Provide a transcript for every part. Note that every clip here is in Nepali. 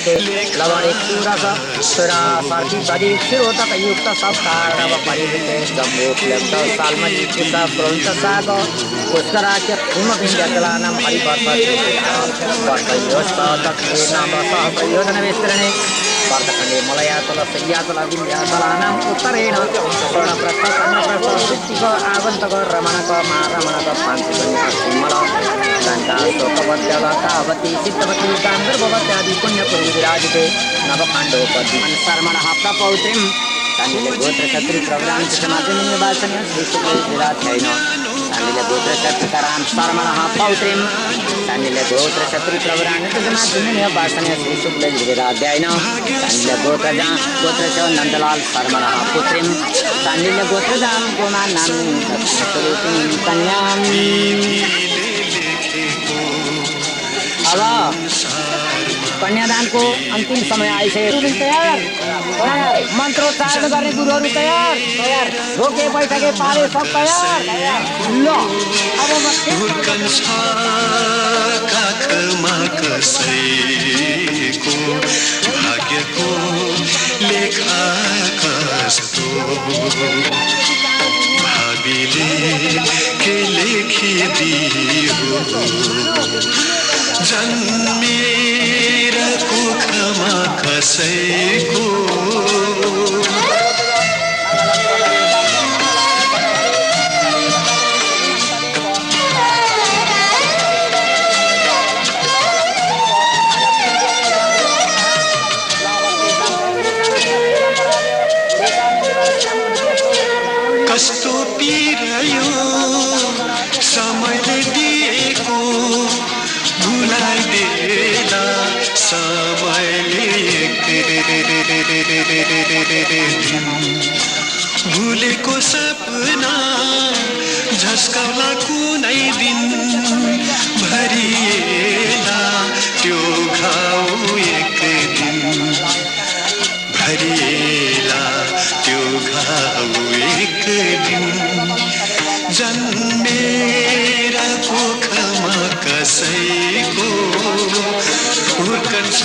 मध्ये लवणे पूरक सुरा सर्दी बदी क्षीरोदक युक्त सब कारण परिवृते जम्बोप्लब्ध सालमती कुसा प्रवंत साग पुष्कराज्य पूर्णबिंदकलानां परिवर्तते वर्तयोस्त दक्षिण वसः प्रयोजन विस्तरणे वर्तखंडे मलयातल सह्यातल विन्ध्याचलानाम् उत्तरेण स्वर्णप्रस्थ कर्णप्रस्थ वृत्तिक आगन्तक रमणक महारमणक पांचजन्य सिंहल लंका शोकवत्यल कावती सिद्धवती गांधर्ववत्यादि पुण्यपुरी विराजिते नवपाण्डवपति शर्मणः प्रपौत्रीं तान्निले गोत्र क्षत्रि प्रवरान् समाजन निवासन्य श्री शुक्ल विराध्ययन तान्निले गोत्र क्षत्रिकरान् शर्मणः पौत्रीं तान्निले गोत्र क्षत्रि प्रवरान् समाजन निवासन्य श्री शुक्ल विराध्ययन तान्निले गोत्रजा गोत्रच नंदलाल शर्मणः पुत्रीं तान्निले गोत्रजां कुमार नाम्नीं दक्षिणस्वरूपिणीं कन्यां अब कन्यादान को अंतिम समय आइसक्यो तयार मन्त्रोच्चारण गर्ने गुरुहरू तयार रोके बैठके पारे सब तयार ल अब काखमा कसैको भाग्यको लेखा कस्तो भावीले के लेखिदियो जन्मेर कुखमा कसैको कस्तो पिरायो समयले दिएको भुलाइदेला समयले भुलेको सपना झस्काउला कुनै दिन भरिएला त्यो घाउ एक दिन भरिएला त्यो घाउ एक दिन जन्मेर कोखमा कसैको हुर्कन्छ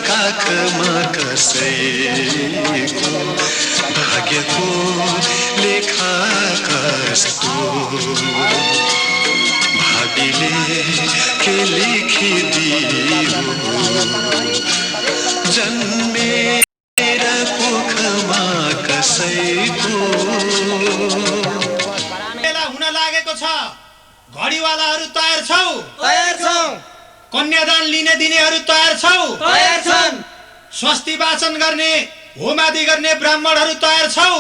काखमा कसैको भाग्यको लेखा कस्तो भावीले के लेखिदियो जन्मेर कोखमा कसैको बेला हुन लागेको छ घडीवालाहरू तयार छौ कन्यादान लिने दिनेहरू तयार छौ स्वस्ति वाचन गर्ने होमादि गर्ने ब्राह्मणहरू तयार छौ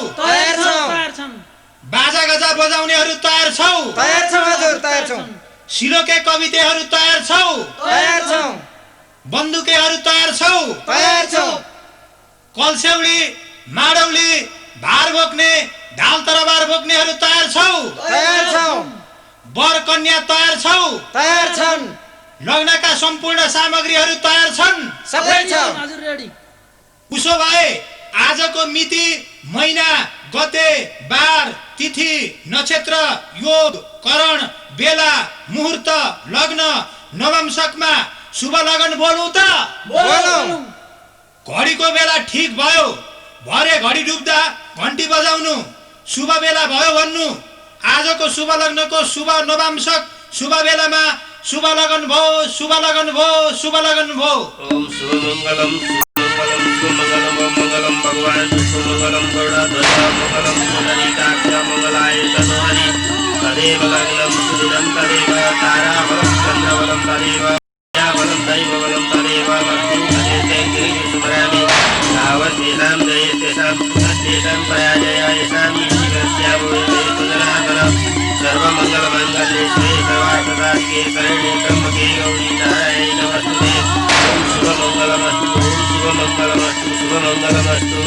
बाजा गजा बजाउनेहरू तयार छौ सिलोके कवितेहरू तयार छौ बन्दुकेहरू तयार छौ कलसेउडी माडौली भार बोक्ने ढाल तरबार बोक्नेहरू तयार छौ वर कन्या तयार छौ लग्नका सम्पूर्ण सामग्रीहरू तयार छन् सबै छ हजुर रेडी उसो भए आजको मिति महिना गते बार तिथि नक्षत्र योग करण बेला मुहूर्त लग्न नवमशकमा शुभ लगन बोलौं त बोलौं घडीको बेला ठीक भयो भरे घडी डुब्दा घण्टी बजाउनु शुभ बेला भयो भन्नु आजको शुभ लग्नको शुभ नवमशक शुभ बेलामा शुभ लगन भो शुभ लगन भो शुभ लगन भो ओम शुभ मंगलम भगवान शुभ मंगलम गरुड़ध्वज मंगलम पुंडरीकाक्ष मंगलाय तनोहरि तदेव लग्नं सुदिनं तदेव ताराबलं चन्द्रबलं तदेव बलं दैवबलं तदेव भक्तिं तदेते गिरिशुभरामि तावद्वेदां जयतेषां तेषां प्रयाजया येषां ईश्वरस्याभूतेतुजनाकरं सर्वमङ्गलमङ्गले शिवे सर्वार्थसाधिके शरण्ये त्र्यम्बके गौरी नारायणी नमस्तुते ओम शुभमङ्गलमस्तु ओम शुभमङ्गलमस्तु शुभमङ्गलमस्तु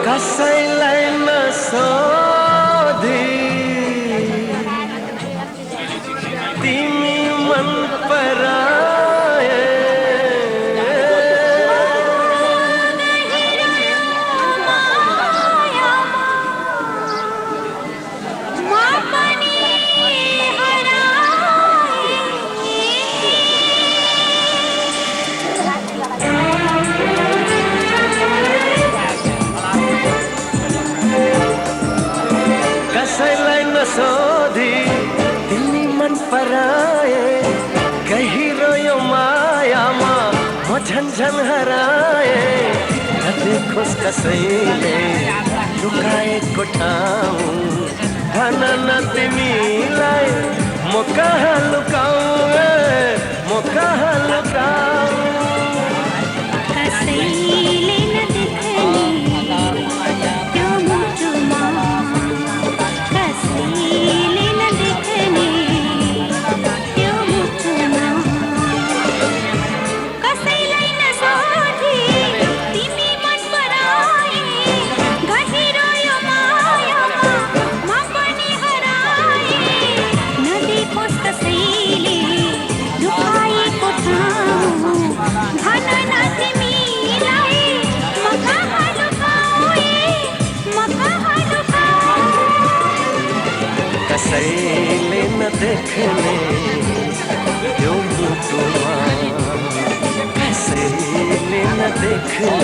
कसैलाई नसोधी तिमी मन पराए कसैलाई नसोधी तिमी मन पराए गहिरो यो मायामा म झन्झन हराए नदेखोस् कसैले लुकाएको ठाउँ भन न तिमीलाई म कहाँ लुकाऊ म कहाँ लुकाऊ कसैले नदेख्ने त्यो मुटुमा कसैले नदेख्ने त्यो मुटुमा कसैलाई नसोधी तिमी मन पराए गहिरो यो मायामा म पनि हराए नदेखोस् कसैले लुकाएको ठाउँ भन न तिमीलाई म कहाँ लुकाऊ म कहाँ लुकाऊ कसैले नदेख्ने यो मुटुमा कसैले नदेख्ने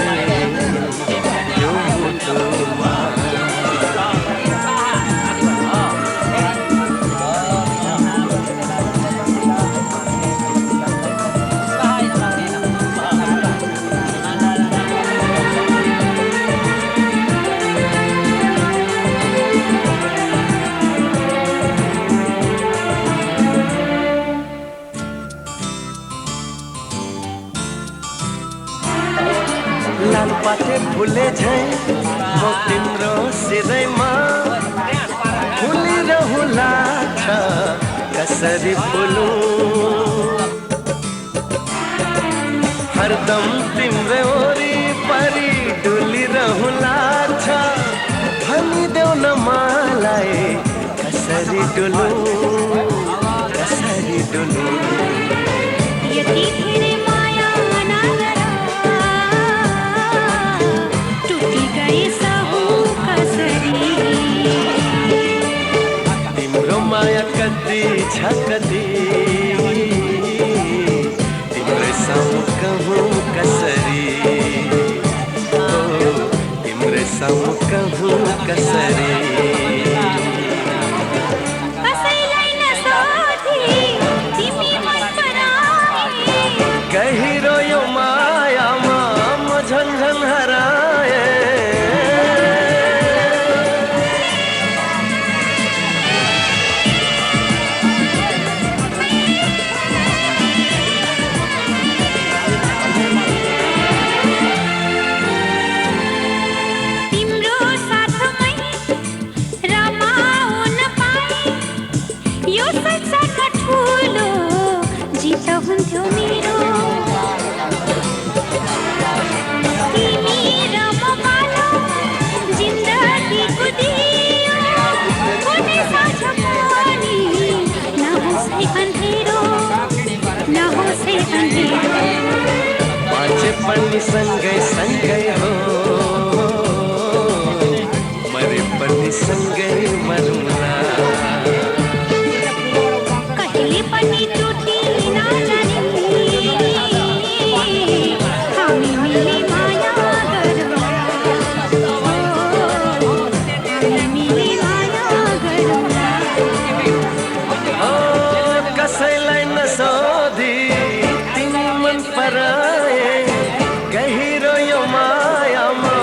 यो मुटुमा लालपाते फुले झै म तिम्रो सिरैमा फुलिरहु लाग्छ कसरी फुलु हरदम तिम्रै वरिपरि डुलिरहु लाग्छ भनिदेऊ न मलाई कसरी डुलु कसरी डुलु यति धेरै माया नगर टुटी गए सहु कसरी तिम्रो माया कति छ कति तिम्रै सामु कहूँ कसरी तिम्रै सामु कहूँ कसरी कसैलाई नसोधी तिमी मन पराए गहिरो यो मायामा म झन्झन हराए तिम्रो साथमै रमाउन पाए यो संसारमा ठुलो जित हुन्थ्यो मेरो तिमी रमाउलो जिन्दगीको दियो कुनै साँझ पनि नहोस् है अँधेरो नहोस् है अँधेरो बाँचे पनि सँगै सँगै हो मरे पनि सँगै मरौँला कहिले पनि टुटी नजाने हामी मिली माया गरौँला हामी मिली माया गरौँला ओ कसैलाई नसोधी तिमी मन पराए गहिरो यो मायामा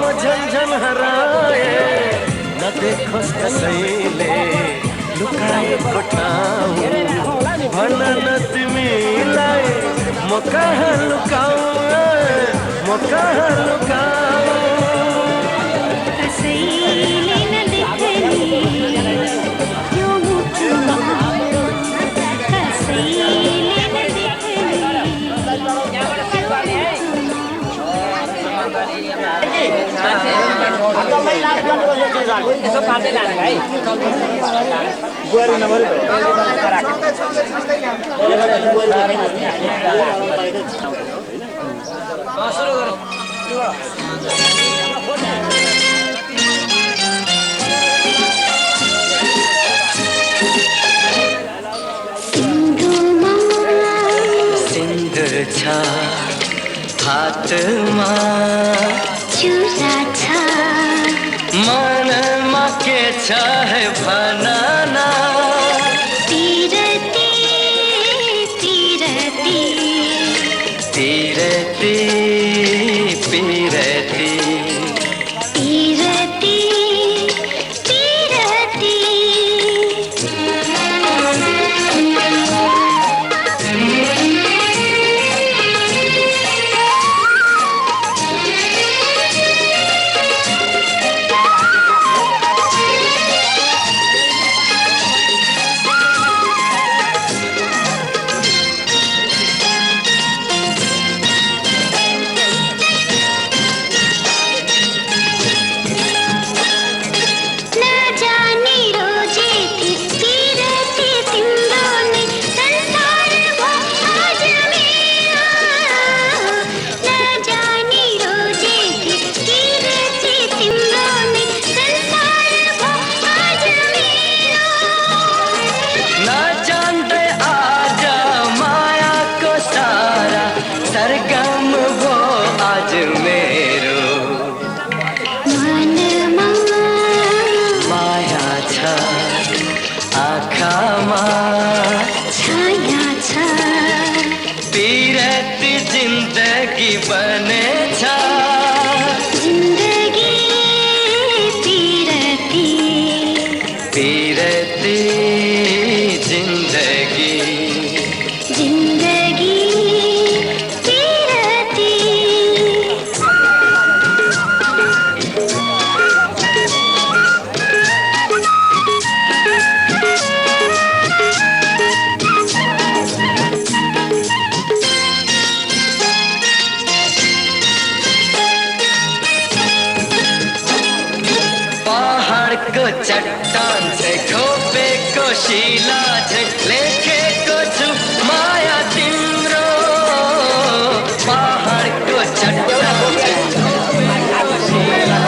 म झन्झन हराए नदेखोस् कसैले लुकाएको ठाउँ भन न तिमीलाई म कहाँ लुकाऊ म कहाँ लुकाऊ कसैले नदेख्ने यसो पार्दै लाने भाइ सिंदूर छ हातमा चुरा छ मनमा के छ है भनना पिरती पिरती पिरती पिरती पिरती पिरती सरगम वो आज मेरो मनमा माया छ आँखामा छाया छ पिरती जिन्दगी बनेछ जिन्दगी पिरती पिरती जिन्दगी जिन्दगी पिरती पहाडको चट्टान से खोपेको शिला झै लेखेको छु माया तिम्रो पहाडको चट्टान से खोपेको शिला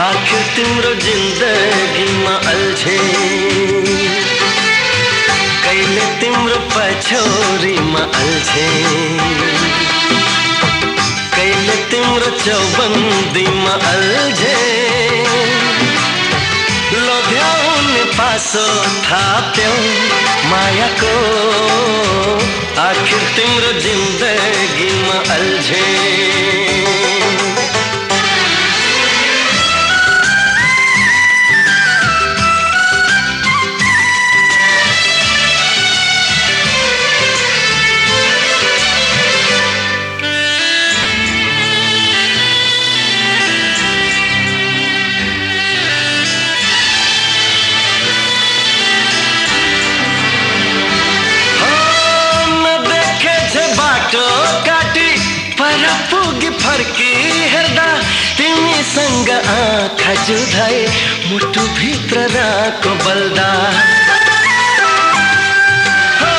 आखिर तिम्रो जिन्दगीमा अल्झे कहिले तिम्रो पछौरीमा अल्झे कहिले तिम्रो चौबन्दीमा अल्झे लोभ्याउने पासो थाप्यौ मायाको आखिर तिम्रो जिन्दगीमा अल्झे फर्की हेर्दा तिमीसँग आँखा जुधाए मुटु भित्र राको बल्दा हो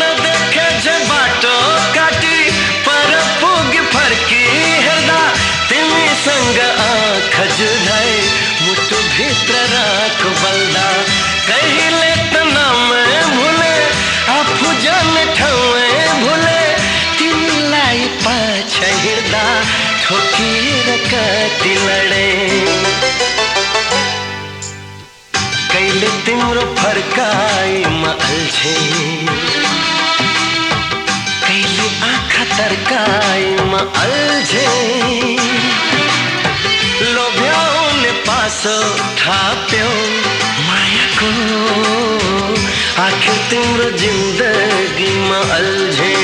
नदेखे जे बाटो काटी पर पुगी फर्की हेर्दा तिमीसँग आँखा जुधाए मुटु भित्र राको बल्दा कहिले त नाम भुले आफू जाने ठाउँ भुले तिमीलाई पाछा हिँड्दा ठोकिएर कति लडे कहिले तिम्रो फर्काइमा अल्झे कहिले आँखा तर्काइमा अल्झे लोभ्याउने पासो थाप्यौ मायाको आखिर तिम्रो जिन्दगीमा अल्झे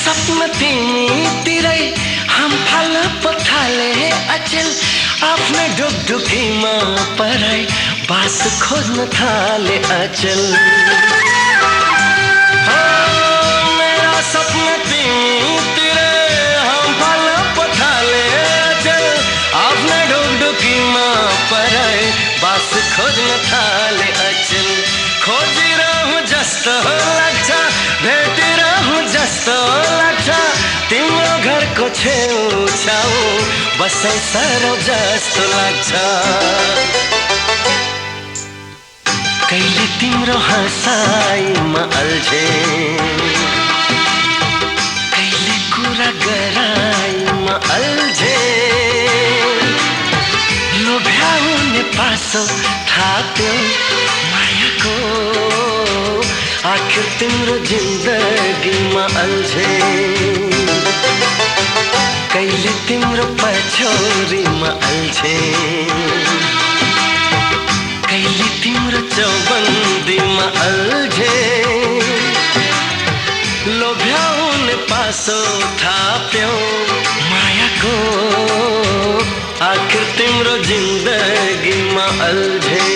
सपना तिमीतिरै हम फल पथाले अचल आफ्नै ढुकढुकीमा पराई बास खोज्न थाले अचल मेरा सपना तिमीतिरै हम फल पथाले अचल आफ्नै ढुकढुकीमा पराई बास खोज्न थाले अचल खोजिरहँ जस्तो लाग्छ भेटिरहँ जस्तो लाग्छ तिम्रो घरको छेउछाउ बसै सरौ जस्तो लाग्छ कहिले तिम्रो हँसाइमा अल्झे कहिले कुरा गराइमा अल्झे लोभ्याउने पासो थाप्यौ मायाको आखिर तिम्रो जिन्दगीमा अल्झे कहिले तिम्रो पछौरीमा अल्झे कहिले तिम्रो चौबन्दीमा अल्झे लोभ्याउने पासो थाप्यौ मायाको आखिर तिम्रो जिन्दगीमा अल्झे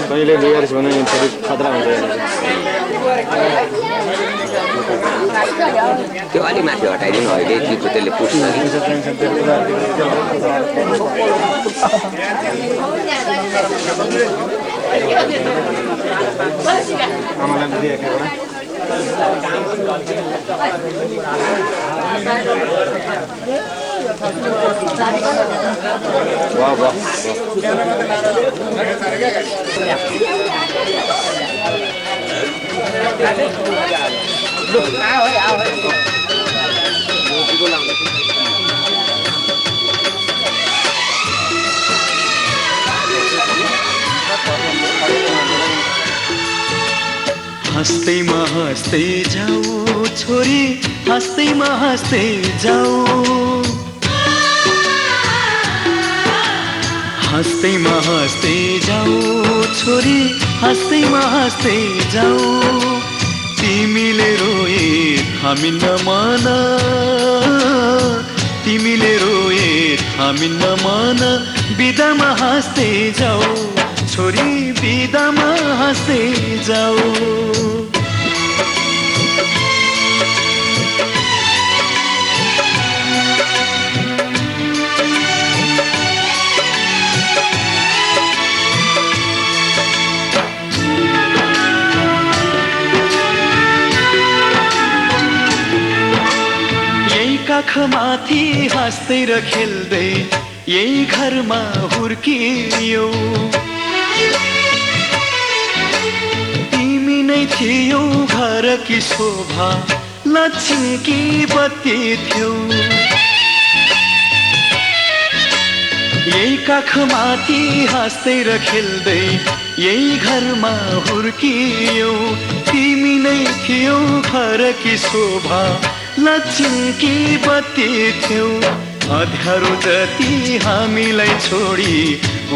पहिले बिगारेछ भने फेरि खतरा हुन्छ त्यो अलि माथि हटाइदिनु अहिले दिएको त्यसले पुट्छ आमालाई दिएको वाह वाह हँस्दैमा हँस्दै जाऊ छोरी, हँस्दैमा हँस्दै जाऊ, हँस्दैमा हँस्दै जाऊ छोरी, हँस्दैमा हँस्दै जाऊ। तिमीले रोए थामिन्न मन, तिमीले रोए थामिन्न मन, बिदामा हाँस्दै जाऊ छोरी, बिदामा हाँस्दै जाऊ। काखमाथि हाँस्दै र खेल्दै यही घरमा हुर्कियौ, तिमी नै थियौ घरकी शोभा, लक्ष्मीकी बत्ती थियौ। यही काखमाथि हाँस्दै र खेल्दै यही घरमा हुर्कियौ, तिमी नै थियौ घरकी शोभा, लक्ष्मीकी बत्ती थियौ। अँध्यारो जति हामीलाई छोडी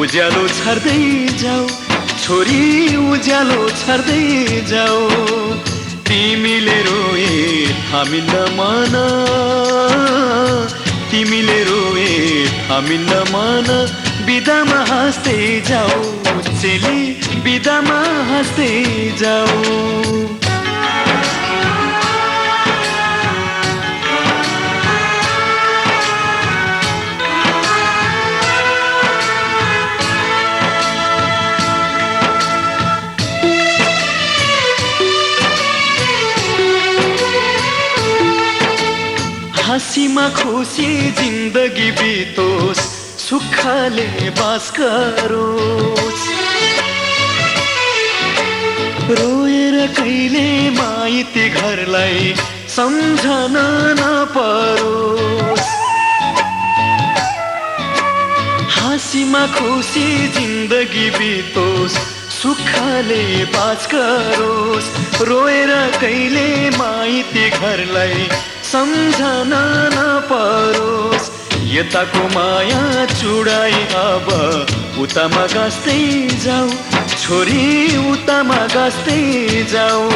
उज्यालो छर्दै जाऊ छोरी, उज्यालो छर्दै जाऊ। तिमीले रोए थामिन्न मन, तिमीले रोए थामिन्न मन, बिदामा हाँस्दै जाऊ चेली, बिदामा हाँस्दै जाऊ। हाँसीमा खुसी जिन्दगी बितोस्, सुखले बास गरोस्, रोएर कहिले माइती घरलाई सम्झन नपरोस्। हाँसीमा खुसी जिन्दगी बितोस्, सुखले बास गरोस्, रोएर कहिले माइती घरलाई सम्झन नपरोस्। यताको माया चुडाई अब उतामा गाँस्दै जाऊ छोरी, उतामा गाँस्दै जाऊ।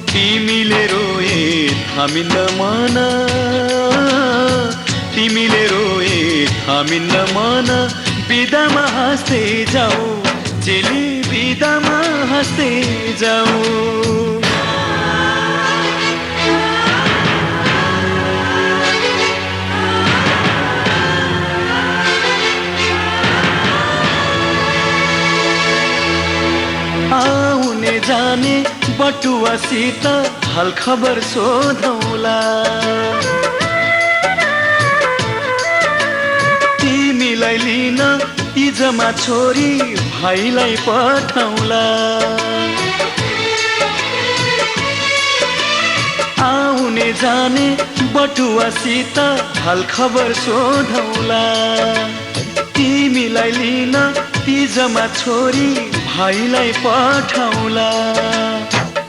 तिमीले रोए थामिन्न मन, तिमीले रोए थामिन्न मन, बिदामा हाँस्दै जाऊ चेली, बिदामा हाँस्दै जाऊ। आउने जाने बटुवासित हाल खबर सोधौला, तिमीलाई लिन तिजमा छोरी भाइलाई पठाउला। आउने जाने बटुवासित हाल खबर सोधौला, तिमीलाई लिन तिजमा छोरी भाइलाई पठाउला।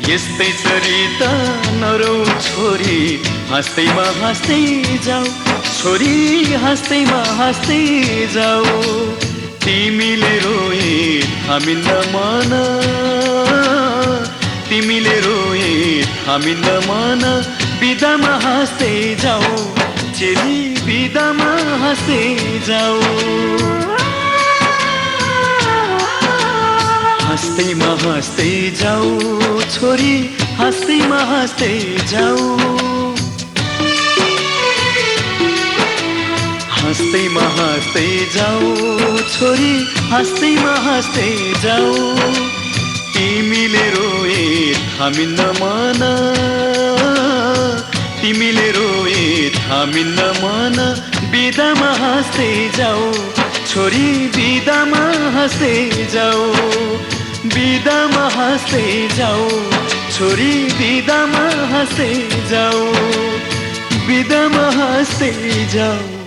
यस्तै सरिता नरौ छोरी, हाँस्दैमा हाँस्दै जाऊ छोरी, हाँस्दैमा हाँस्दै जाऊ। तिमीले रोए थामिन्न मन, तिमीले रोए थामिन्न मन, बिदामा हाँस्दै जाऊ चेली, बिदामा हाँस्दै जाऊ। हाँस्दैमा हाँस्दै जाऊ छोरी, हाँस्दैमा हाँस्दै जाऊ, हाँस्दैमा हाँस्दै जाऊ छोरी, हाँस्दैमा हाँस्दै जाऊ। तिमीले रोए थामिन्न मन, तिमीले रोए थामिन्न मन, बिदामा हाँस्दै जाऊ छोरी, बिदामा हाँस्दै जाऊ, बिदामा हाँस्दै जाऊ छोरी, बिदामा हाँस्दै जाऊ, बिदामा हाँस्दै जाऊ।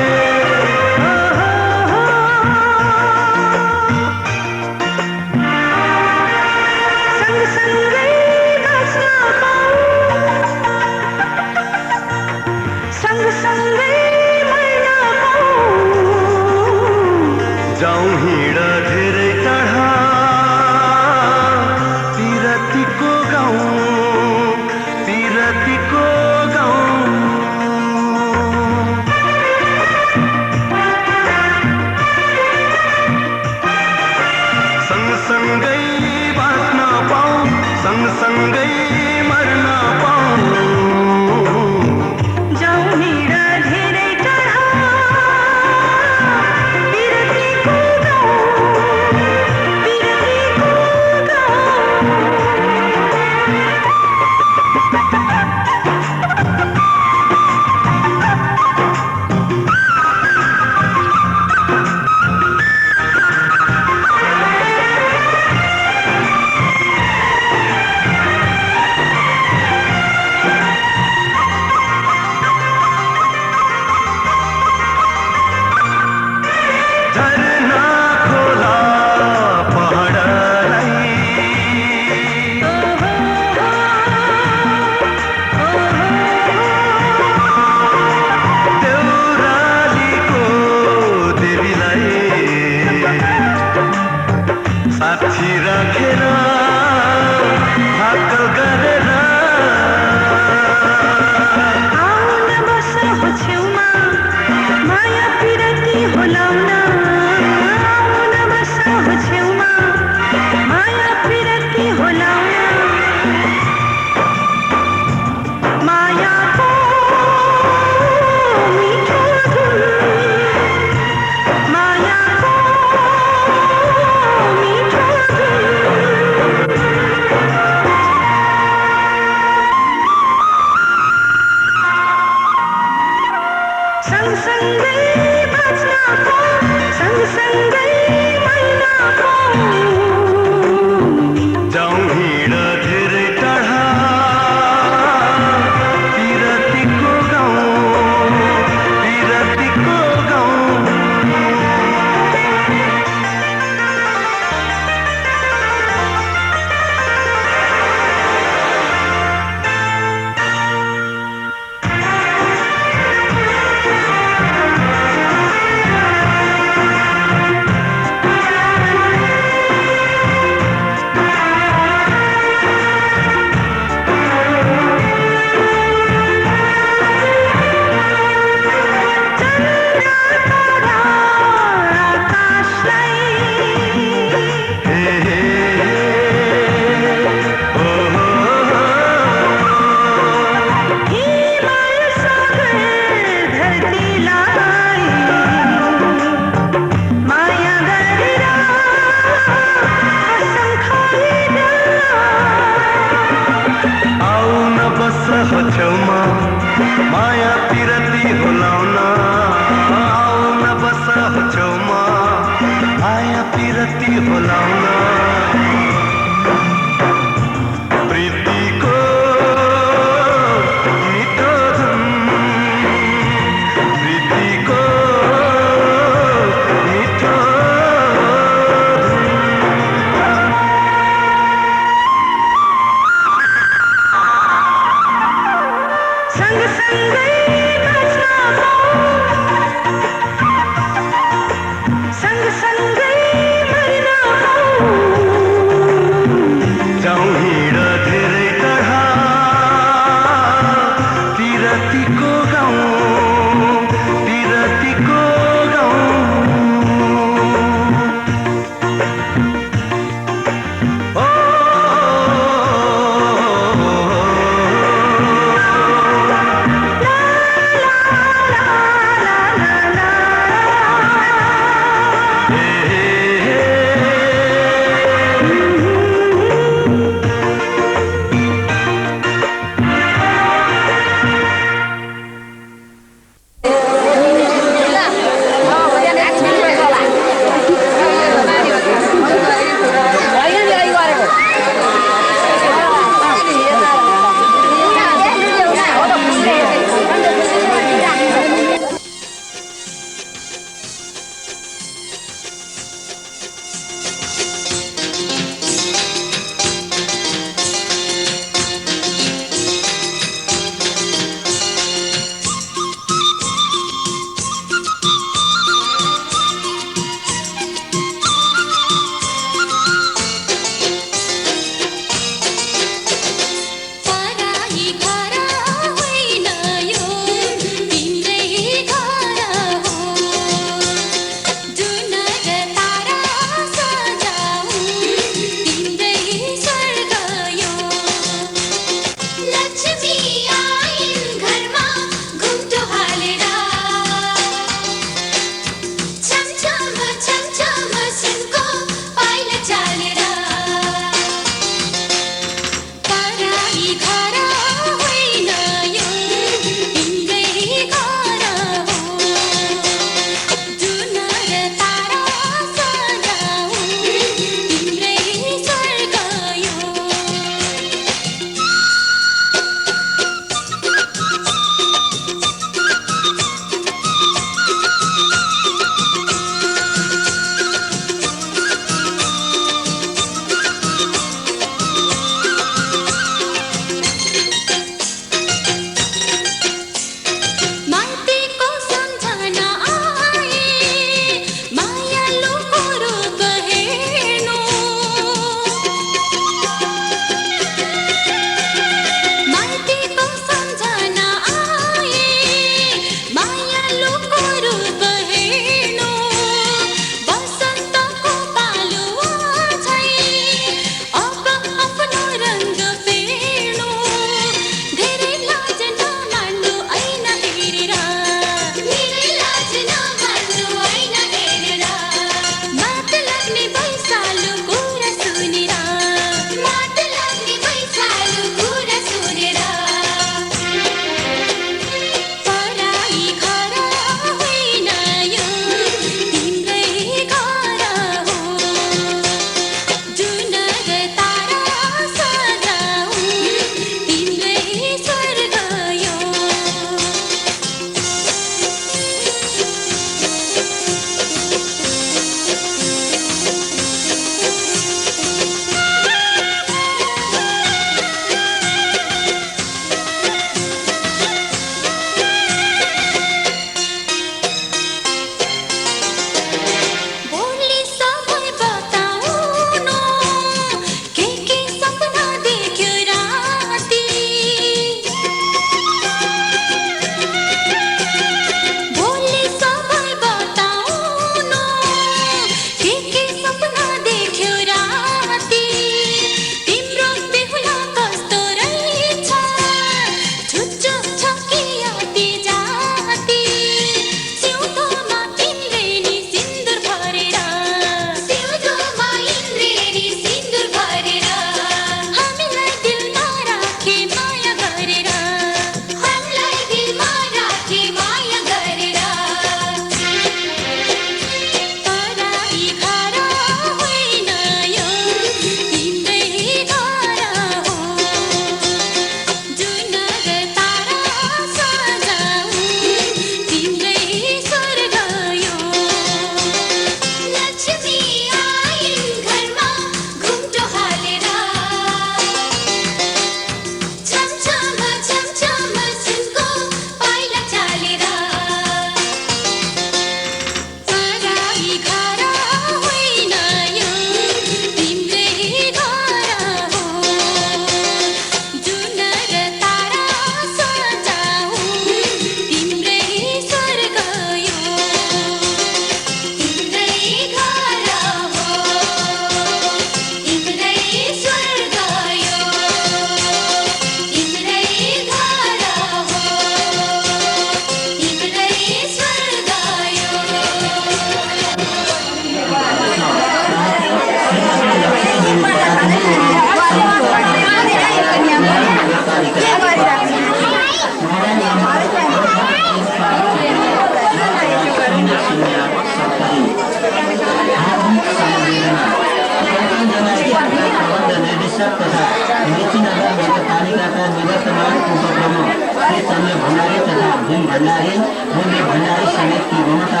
शिक्षक तथा मेचीनगर नगरपालिकाका निवर्तमान उपप्रमुख श्री चन्द्र भण्डारी तथा भीम भण्डारी मूल्य भण्डारी समेतकी भूमिका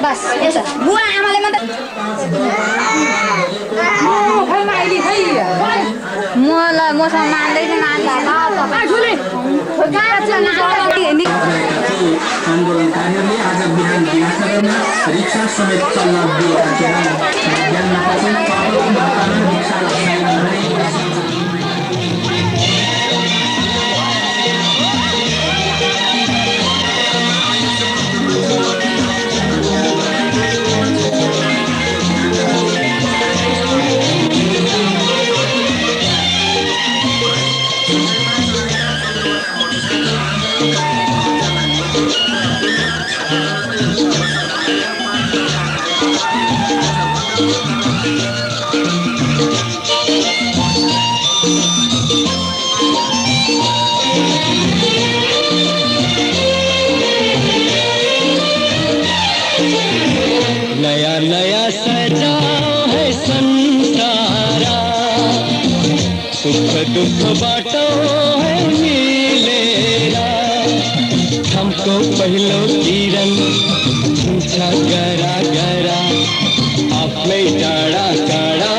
बस यसो बुवा आमाले मात्र मलाई मसँग मान्दैछ आन्दोलनकारीहरूले आज बिहान दिनसरमा रिक्सा समेत चल्न दिएका थिएनन्। रिक्सा नया नया सजाओ है संसारा, सुख दुख बाटो है मिलेरा। हमको पहलो किरण पूछा गरा गरा, आपने टाड़ा टाड़ा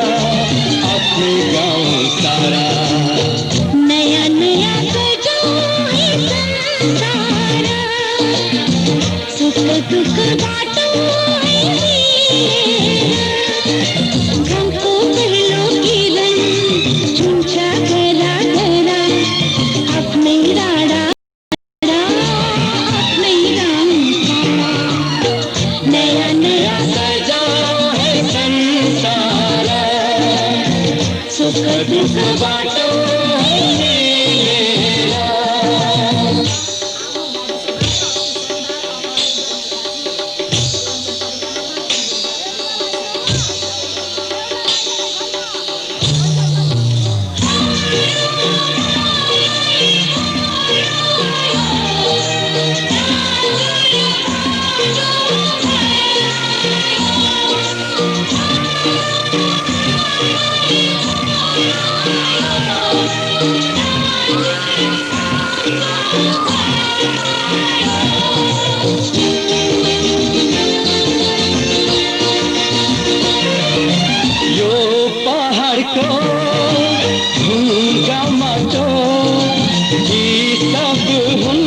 अपने गाँव सारा। नया नया सजाओ है संसारा, सुख दुख बाटो है हमको पहलो किरण पूछा गरा गरा, अपने राड़ा अपने राम सारा। नया नया सजाओ है संसारा, सुख दुख बाटो है मिलेरा। यो पहाडको ढुङ्गा माटो यी सब हुन्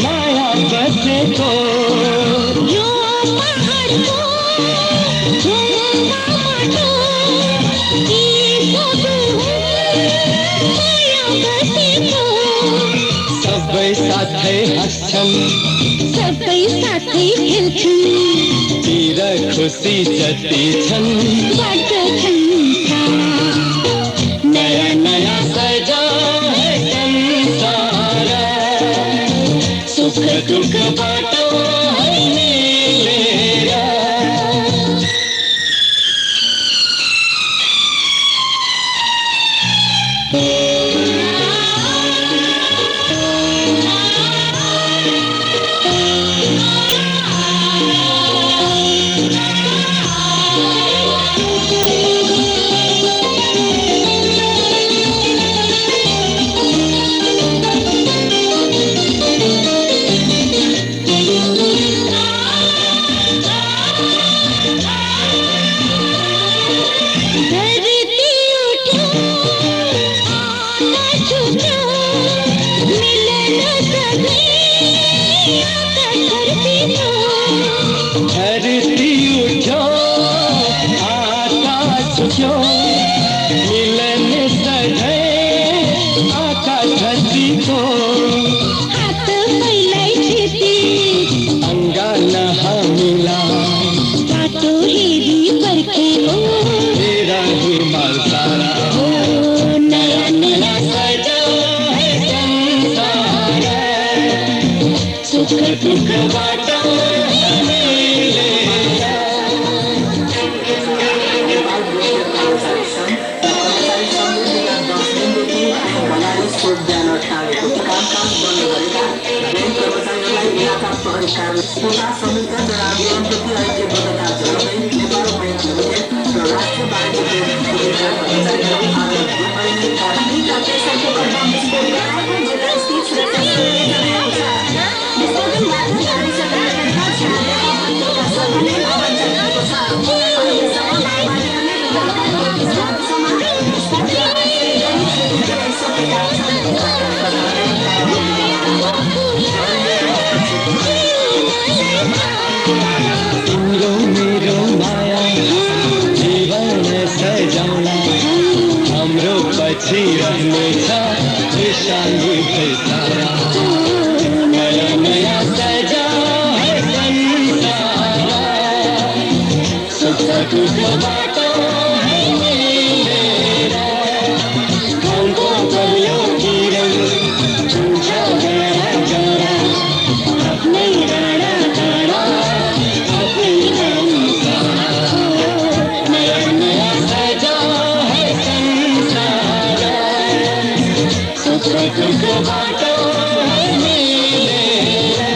माया बसेको। यो पहाडको ढुङ्गा माटो यी सब हुन् माया बसेको। सबै साथै हाँस्छन्, सबै साथै खेल्छन्, तिर खुसी जति छन् बाँड्छन् नया नया सजाओ है संसारा, सुख दुख बाटो है मिलेरा। हेरी पर्खेको मेरा हिमाल सारा हो नया नया सजाओ है संसार सुख दुख बाटो तिम्रो मेरो माया जीवन सजाउला हाम्रो पछि रहनेछ खुशाली सारा नयाँ नयाँ सजाओ है संसार सुख दुख बाटो है मिलेर गाउँको बलियो किरण हुन्छ जरा जरा आफ्नै डाँडा डाँडा आफ्नै संसार नयाँ नयाँ सजाओ है संसार सुख दुख बाटो है मिलेर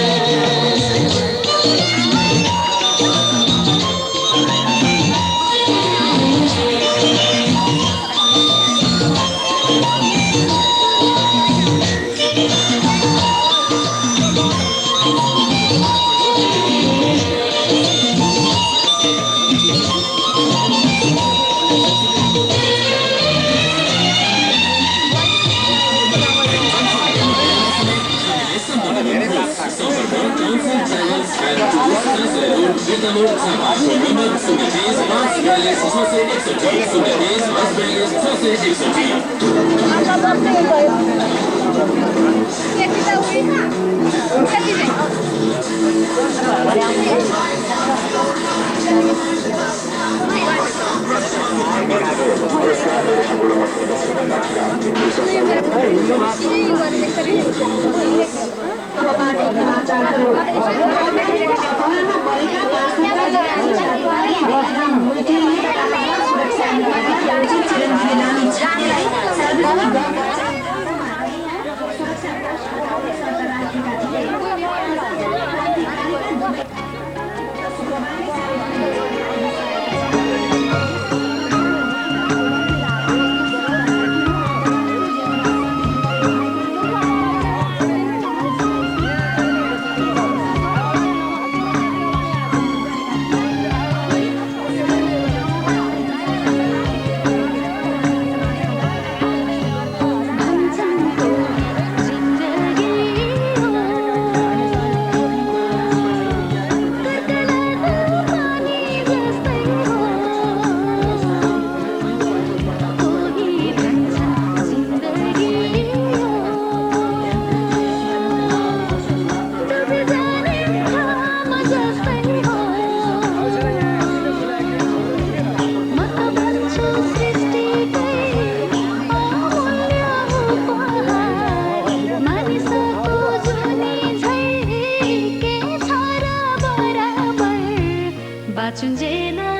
बाचुन्जेल